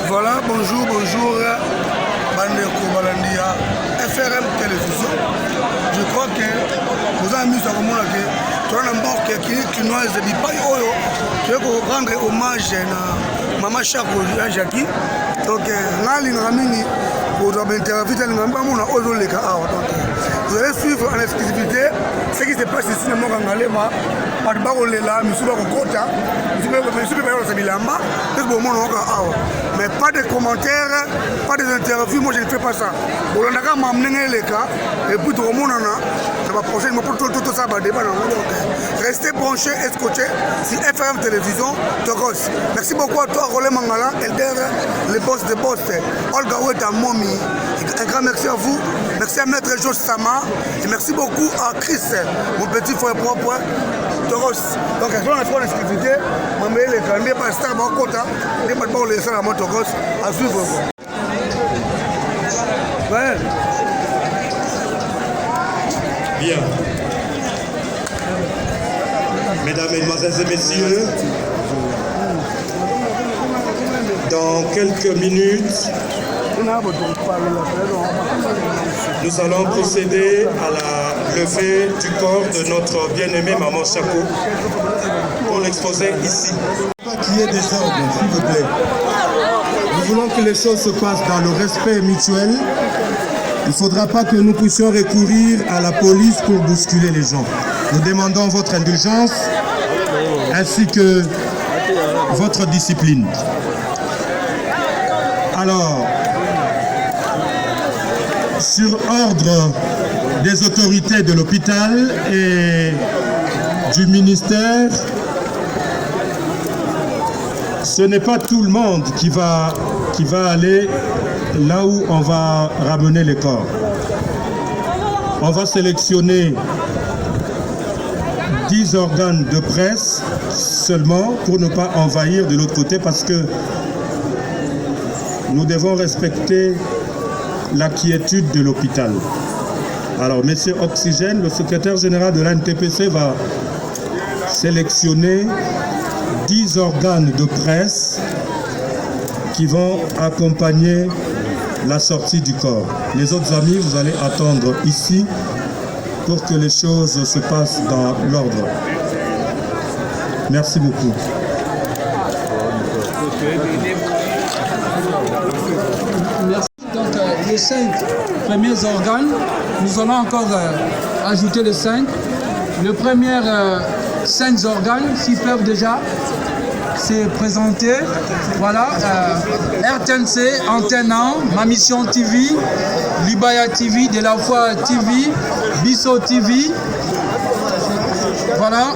Voilà, bonjour, Bandeko Balandia, FRM Télévision. Je crois que vous avez mis ça comme on a dit. Tu as un mort qui est chinoise de Bipaï Oyo. Tu veux rendre hommage à Maman Chako Jackie. Donc, vous allez suivre en exclusivité ce qui se passe ici. Mais pas de commentaires, pas des interviews, moi je ne fais pas ça. Et puis tout le monde restez branchés et scotchés sur FRM Télévision Togos. Merci beaucoup à toi, Rolé Mangala, Elder, les boss de boss, Olga Weta Momi. Un grand merci à vous. Merci à Maître Georges Sama. Et merci beaucoup à Chris, mon petit frère propre. Togos. Donc, on a fait l'exclusivité. Je vais les calmer par Star Bakota. Je vais pas laisser la moto Togos à suivre. Ouais. Bien. Mesdames, Mesdemoiselles et Messieurs, dans quelques minutes, nous allons procéder à la levée du corps de notre bien-aimée Maman Chako pour l'exposer ici. Qu'il y ait des ordres, s'il vous plaît. Nous voulons que les choses se passent dans le respect mutuel. Il ne faudra pas que nous puissions recourir à la police pour bousculer les gens. Nous demandons votre indulgence ainsi que votre discipline. Alors, sur ordre des autorités de l'hôpital et du ministère, ce n'est pas tout le monde qui va aller là où on va ramener les corps. On va sélectionner 10 organes de presse seulement pour ne pas envahir de l'autre côté parce que nous devons respecter la quiétude de l'hôpital. Alors, Monsieur Oxygène, le secrétaire général de l'ANTPC va sélectionner 10 organes de presse qui vont accompagner la sortie du corps. Les autres amis, vous allez attendre ici pour que les choses se passent dans l'ordre. Merci beaucoup. Merci. Donc, les 5 premiers organes, nous allons encore ajouter les 5. Le premier 5 organes, s'ils peuvent déjà se présenter. Voilà, RTNC, Antenne 1, Ma Mission TV, Libaya TV, De la Foi TV, Bisso TV. Voilà.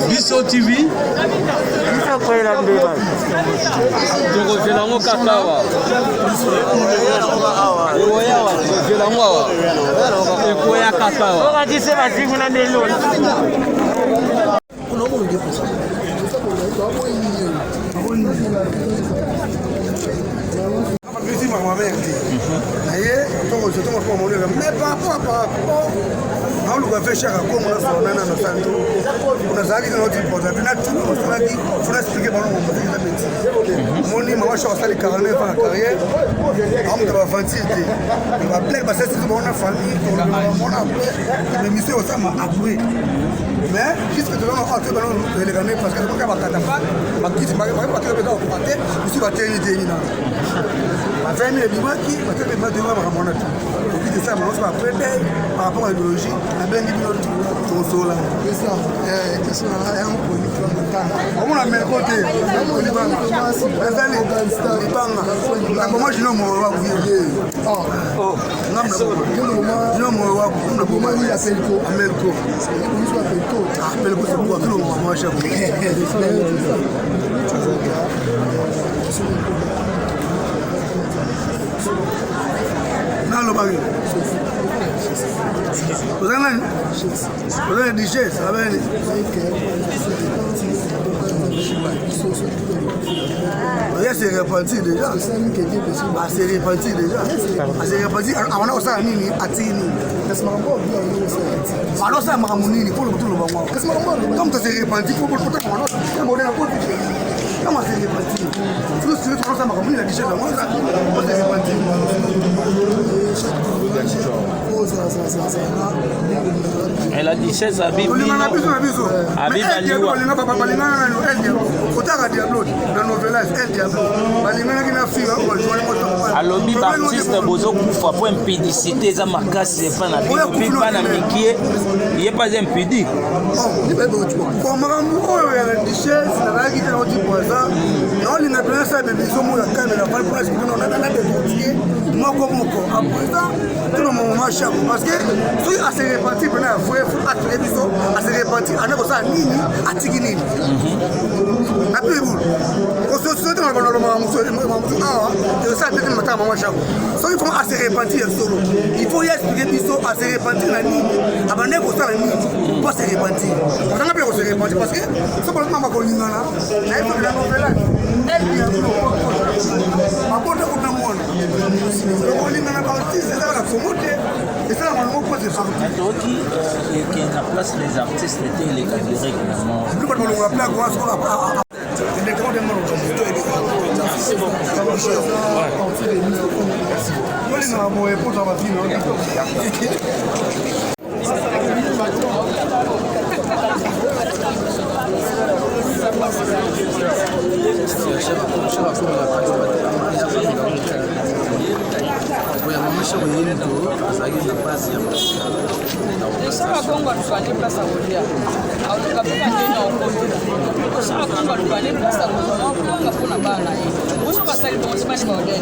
Bisso TV. Mais par rapport on va faire cher à quoi on a fait on a zaki dans notre poste on a tout on a dit faut expliquer pendant mon dit maman je vais 49 ans carrière on va fantastique on va plaire parce que c'est on a famille on a mais monsieur ça m'a appris mais qu'est-ce que tu vas faire les gagner parce que quand on va pas quitter pas pas que on va partir ici va tenir là ma famille est qui va te mettre devant mon ça, on va après par rapport à l'idéologie, nabengi bino tosola omona melko te ezali libanga nakoma jino moyo wako jino moyo wako amelko apelko sekuwa kilo mamwasha nalobaki ozali nani ozali diches abeni oya se réparti déjà ase réparti déjà ase réparti awana kosala nini atini malosala makambo nini po lokutu lobango comme to se réparti po modena koti kama se réparti tout ce que tu as makambo nini na diches yango se réparti Elle a dit chez Abib. Alobi Baptiste Bozo Koufa pour impudicité za makasi pas na bibi pas na mikie il est pas impudique. Pour makambo oyo ya richesse na baki te oti poza non linga pesa bébé somo la caméra pas place que on a dans des dossiers moko après ça tout le monde marche parce que si à se répartir pendant la fois à télévision à se répartir ana ko sa nini atiki nini na pebu ko so so dans le makambo so ah de ça peut matin maman chaque so il faut à se répartir solo il faut y expliquer biso à se répartir na nini abane ko sa nini pas se répartir on a pas se répartir parce que so pour maman ko lingana na il faut la novela elle bien aporte ko na mwana ko lingana ba artiste ça la commote et ça normalement pas de sortir Toki qui est la place des artistes était les catégories également. plus pas on appelle quoi ça les grands demandes c'est bon moi les na moye pour ça va finir Saka Kongo alifanya place à Olia. Alikapika ndio Okoto. Saka Kongo alifanya place à Olia. Kongo kuna bana hii. Musu pasali kwa sipani kwa Olia.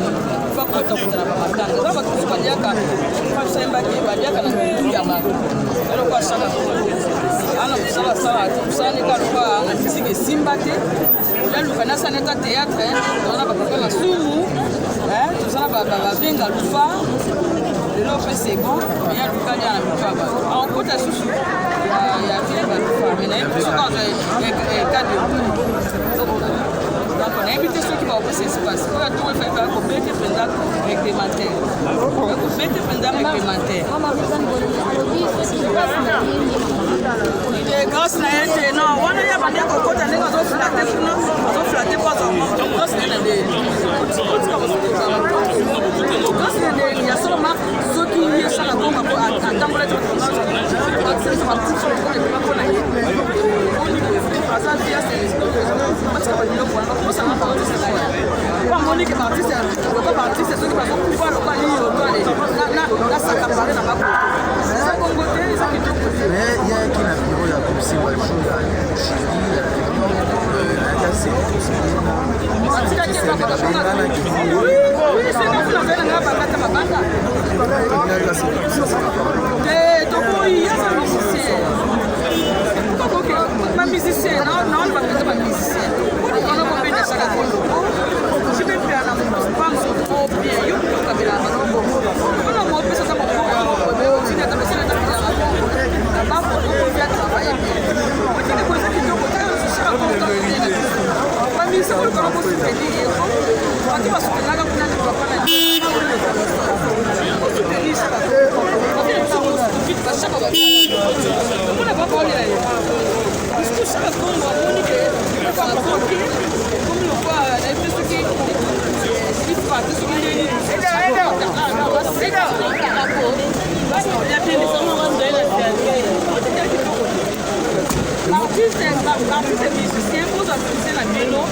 Kwa kutokutana na matanga. Sasa tukufanyaka kwa semba kibadiaka na kitu ya mato. Ndio kwa Saka Kongo. Ana kusala sala kusani kwa anafisike Simba te. Lelo kana sana ka théâtre, on a pas la sumu. Tout ça va venga lufa. Le lot c'est bon, mais il y a le cas de la lufa. En côté sous il y a bien la lufa, mais il y a plus quand il y a cas de donc on a invité ceux qui vont passer ce passe. On a tout fait faire compléter pendant réglementaire. Compléter pendant réglementaire. Il est grâce à elle non, on a pas dire que quand on est dans flatter non, on flatter pas en grâce à elle. Il y a seulement ceux qui sont là pour attendre les autres. L'artiste musicien pose à pousser la mélo,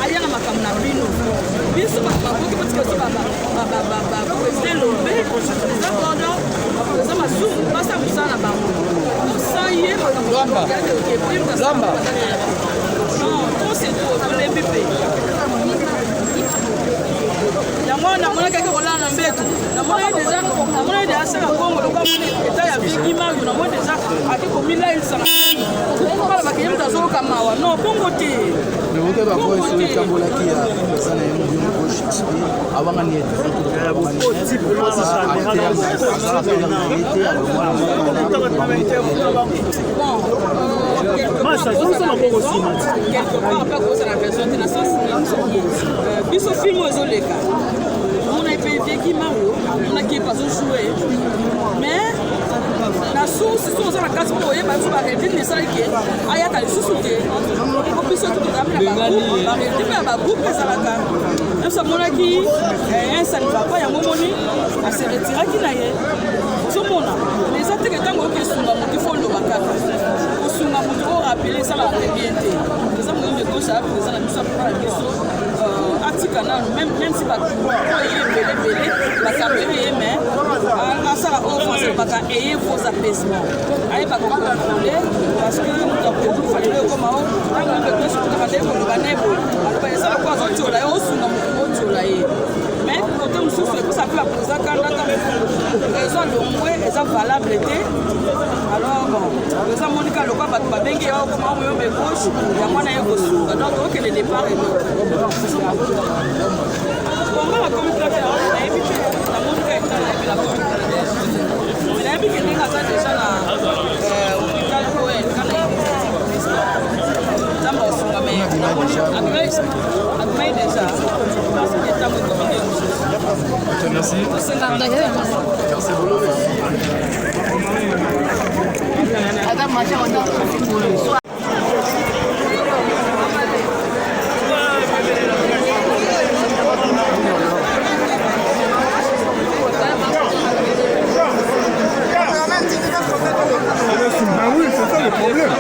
aller à ma femme na bino. Biso ba ba ko ko ko ba ko lobé, ça pendant ça m'a sou, pas ça vous ça na ba. Zamba. Non, tout c'est tout, tout les bébés. Yango na mona kaka kolana mbeto. Na mona déjà asala Congo loka mona eta ya viki ma yo na mona déjà akiko mila ilsana. Kala bakiyem tazo kamawa. Non, Congo te. Le wote ba ko eso kambola ki ya sana yemu bimu ko Shakespeare awanga ni eto. Biso film ezoleka on a été vieux Mario on a qui pas jouer mais la source sur la case pour y ba arrêter de ça qui aya ka susu te ko biso to ka mena ba arrêter ba groupe ça la ka même ça mona qui un ça ne va pas ya momoni a se retirer qui na ye somona les autres que tango ke sunga mo faut le bakata ko sunga mo ko rappeler ça la bien te ça mo me ko ça ça la biso pour la biso atika na même si ba ko belé ba ka belé mais à ça la offense ba ka et faux apaisement ay ba ko contrôler parce que nous fallait le comme on a le sur le cadre pour le banebo alors ça la quoi ça tu là au sunga mo tu là mais côté mususu ça peut la poser quand raison de moins est valable alors bon ça monika le quoi ba bengi ya ko mo yo be gauche ya mwana ya ko sunga donc que le départ est bon la communication est évité la monika est la communication mais la bique n'est pas déjà la hôpital Cohen quand ça m'a sunga mais après déjà parce que est muy compliqué. Merci. Ah oui, c'est ça le problème.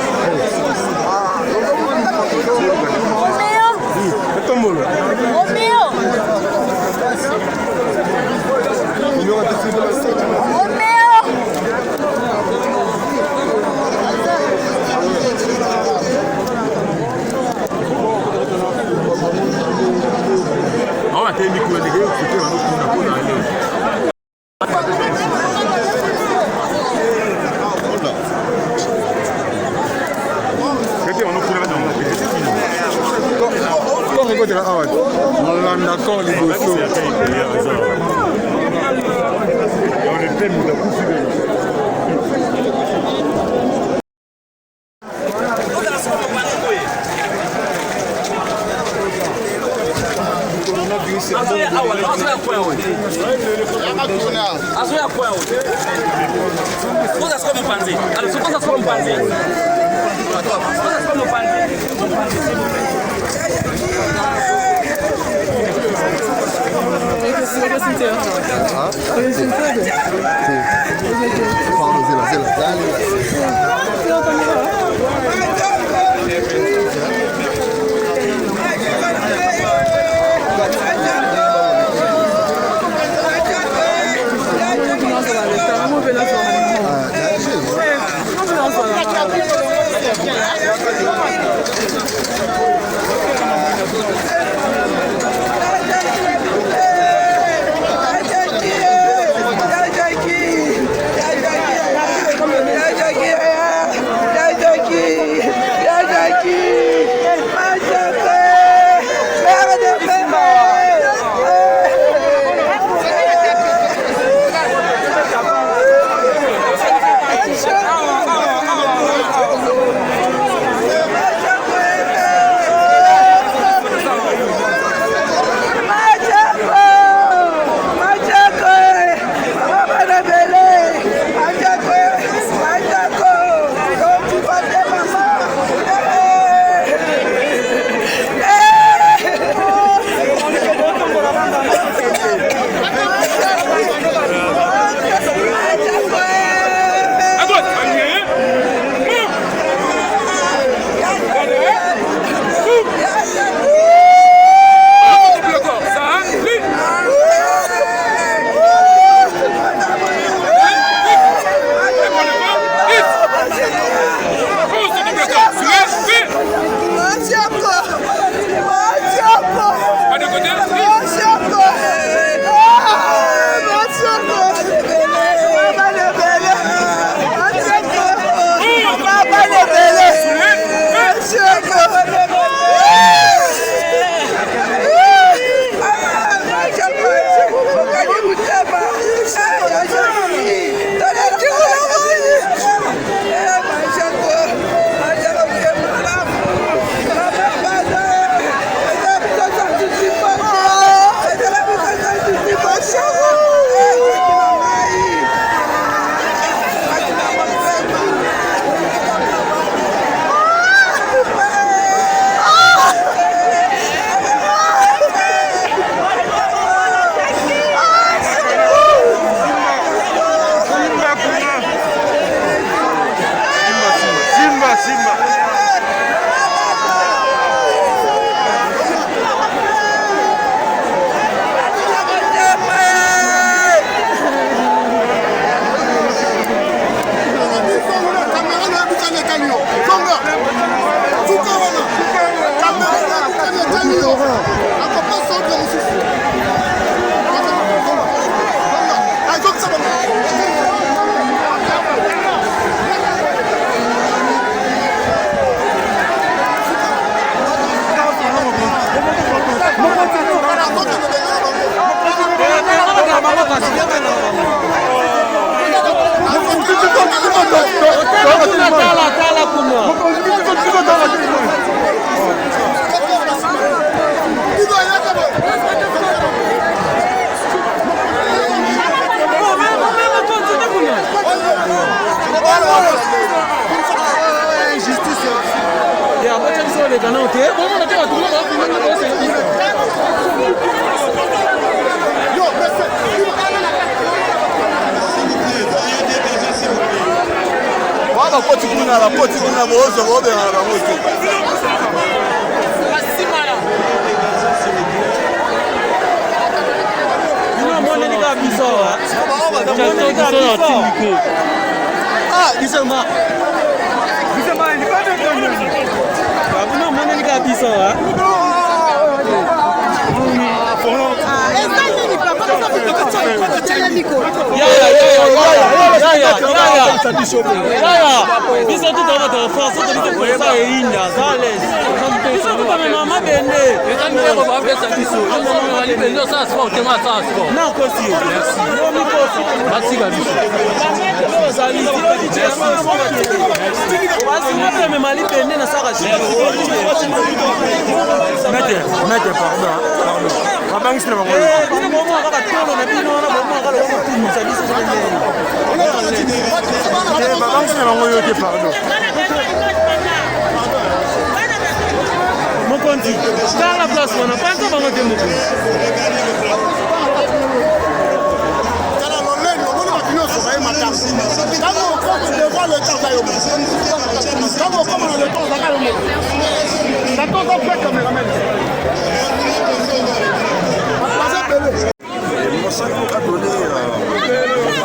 Maman a donné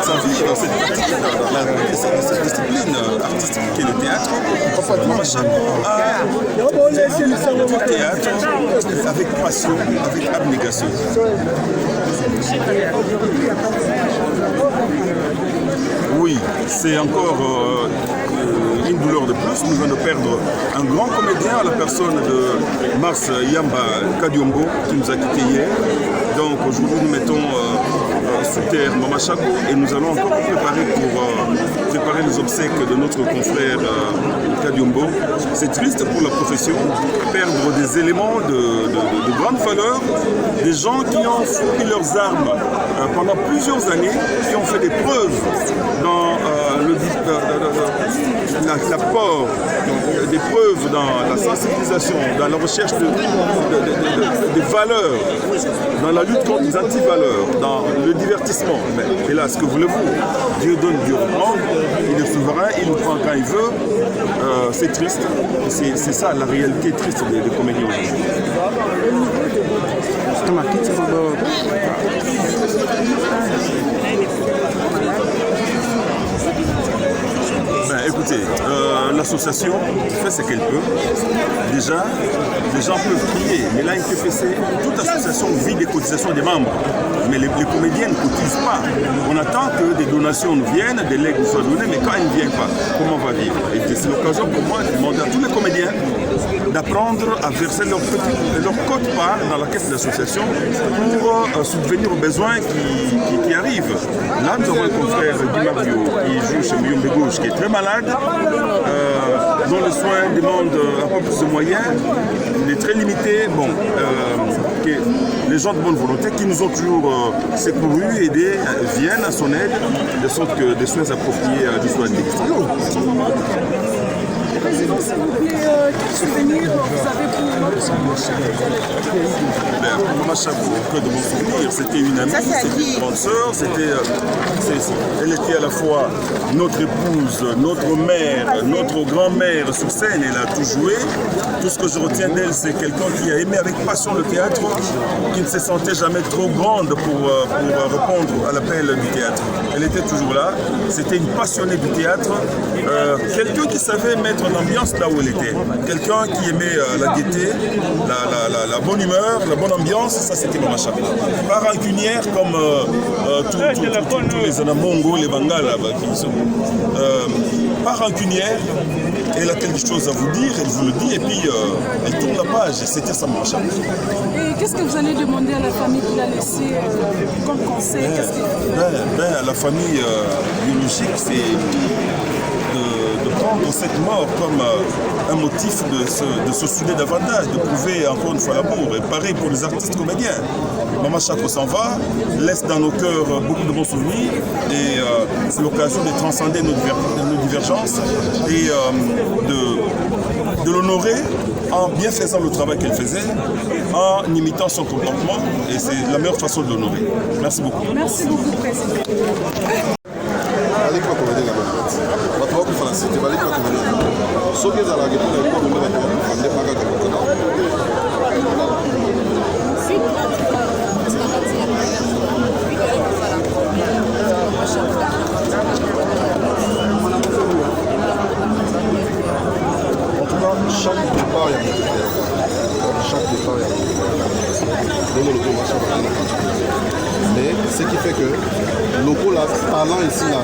sa vie dans cette discipline artistique qui est le théâtre. Maman a fait du théâtre avec passion, avec abnégation. Oui, c'est encore une douleur de plus. Nous venons de perdre un grand comédien à la personne de Mars Yamba Kadiombo qui nous a quittés hier. Donc aujourd'hui nous mettons sous terre Mama Chako et nous allons encore préparer les obsèques de notre confrère Kadiombo. C'est triste pour la profession, perdre des éléments de grande valeur, des gens qui ont fourni leurs armes pendant plusieurs années, qui ont fait des preuves dans l'apport, des preuves dans la sensibilisation, dans la recherche des valeurs, dans la lutte contre les antivaleurs, dans le divertissement. Mais hélas, que voulez-vous? Dieu donne, Dieu reprend, il est souverain, il nous prend quand il veut. C'est triste, c'est ça la réalité triste des comédiens aujourd'hui. Ben, écoutez, l'association fait ce qu'elle peut. Déjà, les gens peuvent prier, mais là, ITPC, toute association vit des cotisations des membres. Mais les comédiens ne cotisent pas. On attend que des donations nous viennent, des legs nous soient donnés, mais quand ils ne viennent pas, comment on va vivre? Et c'est l'occasion pour moi de demander à tous les comédiens d'apprendre à verser leur quote-part dans la caisse de l'association pour subvenir aux besoins qui arrivent. Là, nous avons un confrère Guy Mario qui joue chez Muyombe Gauche, qui est très malade, dont les soins demandent un peu plus de moyens. Il est très limité. Bon, les gens de bonne volonté qui nous ont toujours secourus, aidés, viennent à son aide, de sorte que des soins appropriés lui soient administrés. Président, s'il vous plaît, quel souvenir vous avez pour Mama Chako? Mama Chako, que de bons souvenirs. C'était une amie, c'était une grande sœur, elle était à la fois notre épouse, notre mère, notre grand-mère sur scène. Elle a tout joué. Tout ce que je retiens d'elle, c'est quelqu'un qui a aimé avec passion le théâtre, qui ne se sentait jamais trop grande pour répondre à l'appel du théâtre. Elle était toujours là. C'était une passionnée du théâtre, quelqu'un qui savait mettre l'ambiance là où elle était. Quelqu'un qui aimait la gaieté, la bonne humeur, la bonne ambiance, ça c'était Mama Chako. Pas rancunière comme tous les Anamongo, les Bangala qui sont. Pas rancunière, elle a quelque chose à vous dire, elle vous le dit et puis elle tourne la page. C'était ça Mama Chako. Et qu'est-ce que vous allez demander à la famille qui l'a laissé comme conseil? À la famille biologique, c'est de prendre prendre cette mort comme un motif de se souder davantage, de prouver encore une fois l'amour. Et pareil pour les artistes comédiens. Maman Chako s'en va, laisse dans nos cœurs beaucoup de bons souvenirs et c'est l'occasion de transcender nos divergences et de l'honorer en bien faisant le travail qu'elle faisait, en imitant son comportement, et c'est la meilleure façon de l'honorer. Merci beaucoup. Merci beaucoup, Président. Chaque départ, il y a chaque départ, il y a mais ce qui fait que local là, parlant ici là,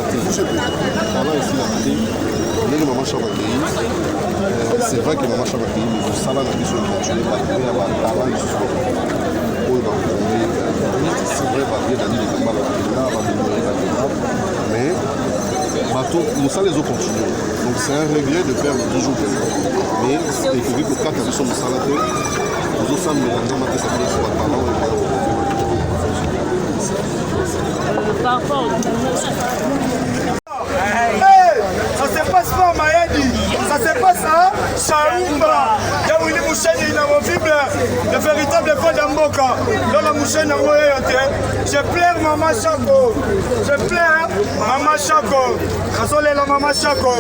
Maman Chako c'est vrai que Maman Chako mais ça là, on a pu se continuer par parlant ici. C'est vrai, mais Moussa les autres continuent. Donc c'est un regret de perdre toujours quelqu'un. Mais il faut que quand ils sont Moussa là, nous autres sommes mélangeants, mais ça fait soit parlant. Par rapport ça se passe pas à Mayadi, ça se passe à Chaoumba. Yawili Moucheni inamovible, le véritable code d'Amboka. Dans la Moucheni je pleure Maman Chako. Je pleure Maman Chako. Rassolez la Maman Chako.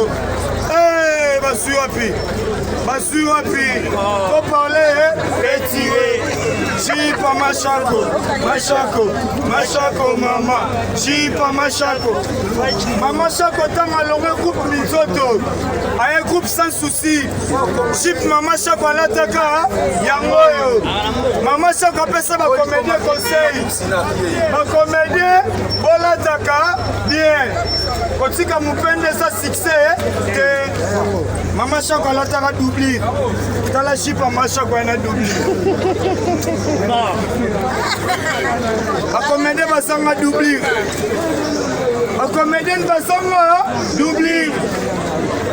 Eh, Basuapi. Faut parler et tirer. Jipa Machako, Mama. Jipa Machako. Maman Chako tanga longue groupe Mizoto. Un groupe sans souci. Jip Maman Chako alataka yangoyo. Maman Chako appelle ça ma comédien conseil. Ma comédien olataka bien. Kotika mupende sa succès que Maman Chako alataka doublir. Tala Jip Maman Chako yana doublir. La comédienne va s'en doubler. La comédienne va s'en doubler.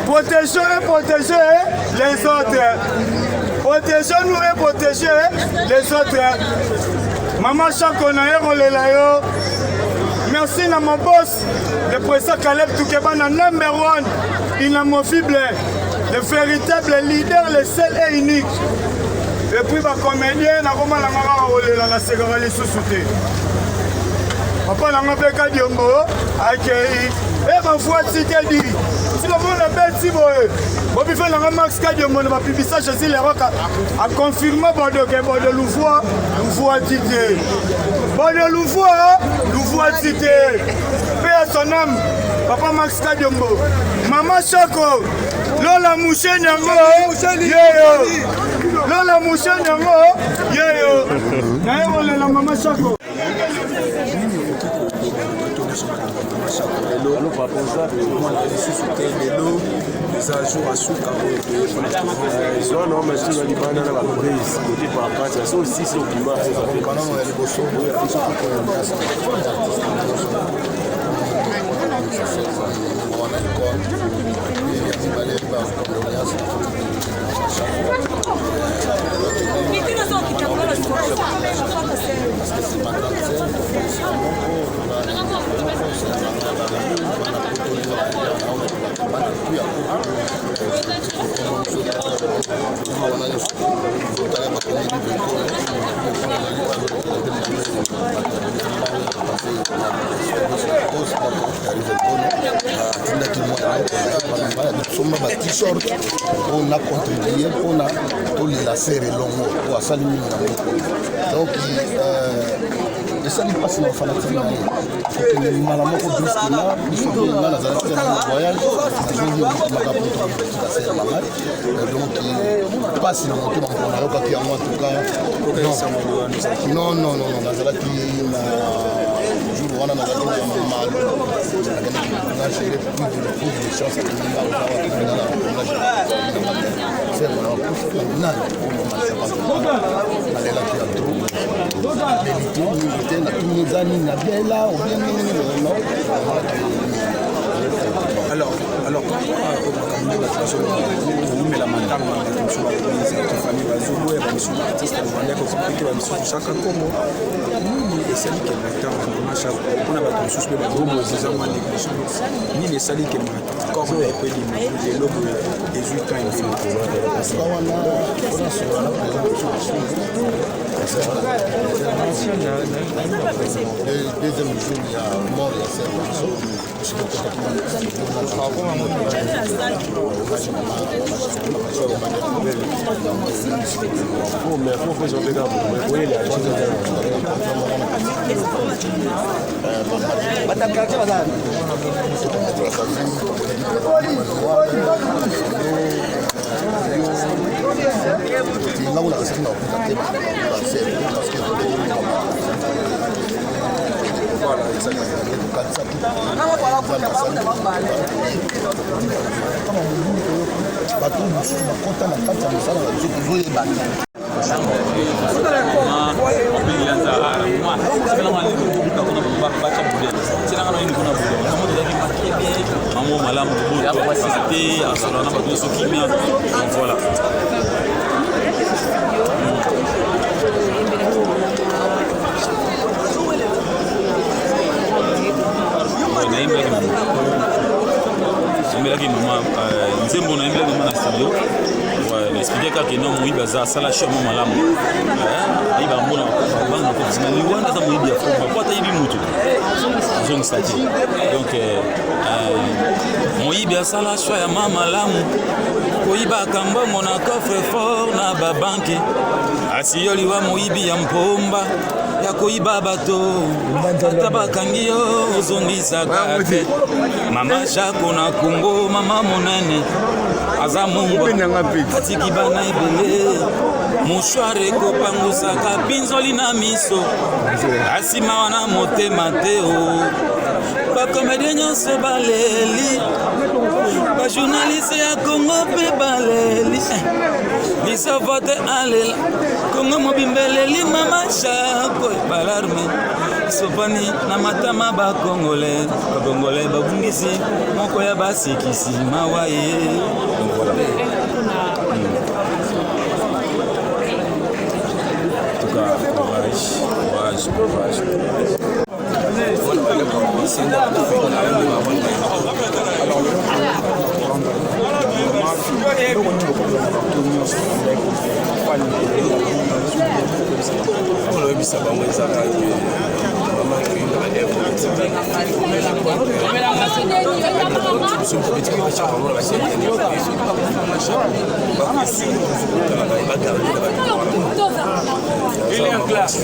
Protéger et protéger les autres. Protéger-nous et protéger les autres. Maman Chako na yo. Merci à mon boss, le président Caleb Toukebana, #1, inamovible, le véritable leader, le seul et unique. Et puis, ma comédienne, la ségrale sous-souté. Papa, n'a pas fait Diombo, accueilli. Et ma foi, si tu dis, si le monde a bête, si vous avez fait la max Diombo, ma publicité, je suis les rocs à confirmer Bordeaux, que Bordeaux Louvois, Louvois Tité. Bordeaux Louvois Tité. Paix à son âme, Papa Max Diombo. Maman Chako, Lola Mouchen Yango, Lola Mouchen Yango, Naïro, la Maman Chako. Lelo bapoza komona lisusu te lelo eza jour asuka oyo non mais tu vas libana na baprese côté par part ça aussi c'est au climat ça fait quand même ya liboso ya biso ko t-shirt on a contribué on a tout la serre longo pour saluer donc et ça n'est pas si on fanatique que malamoko brusquement il faut que on a la voyage donc pas si on a qui en tout cas non nazala qui on a mal on a géré plus de chances que alors par rapport au la matanga famille bazulu bamisu artiste bandeko komplike bamisu chaka kongo nini esali ke matanga machaka mpona bato mosusu mpe bazoboziza mwa négligence nini esali ke corps ekwelima lelo boye ezwi temps deuxième jour il y a mort il y a 7 personnes bato mosusu bakota na kati ya mosala na biso tozoyebana nayimbelaki mama nzembo nayimbelaki mama na studio naexplike kaka eno moyibi aza asala show mo malamu ayiba mbona banga kotisina liwanda aza moyibi ya foma po ata yibi mutu azongisa te donc moyibi asala show ya mama malamu koyibaka mbongo na coffre fort na babanke asiyoliwa moyibi ya mpomba ya koyiba bato ata bakangi yo ozongisaka te mama shako na kongo mama monene aza mungwa atiki bana ebele mushware ekopangusaka pinzoli na miso asima wana motema te o bakomedie nyonso baleli bajournaliste ya kongo mpe baleli lisovo te alela kongo mobimbeleli mama shako balarme sopani na matama bakongole babungisi moko ya basikisi mawa ye courage. Il est en classe.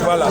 Voilà.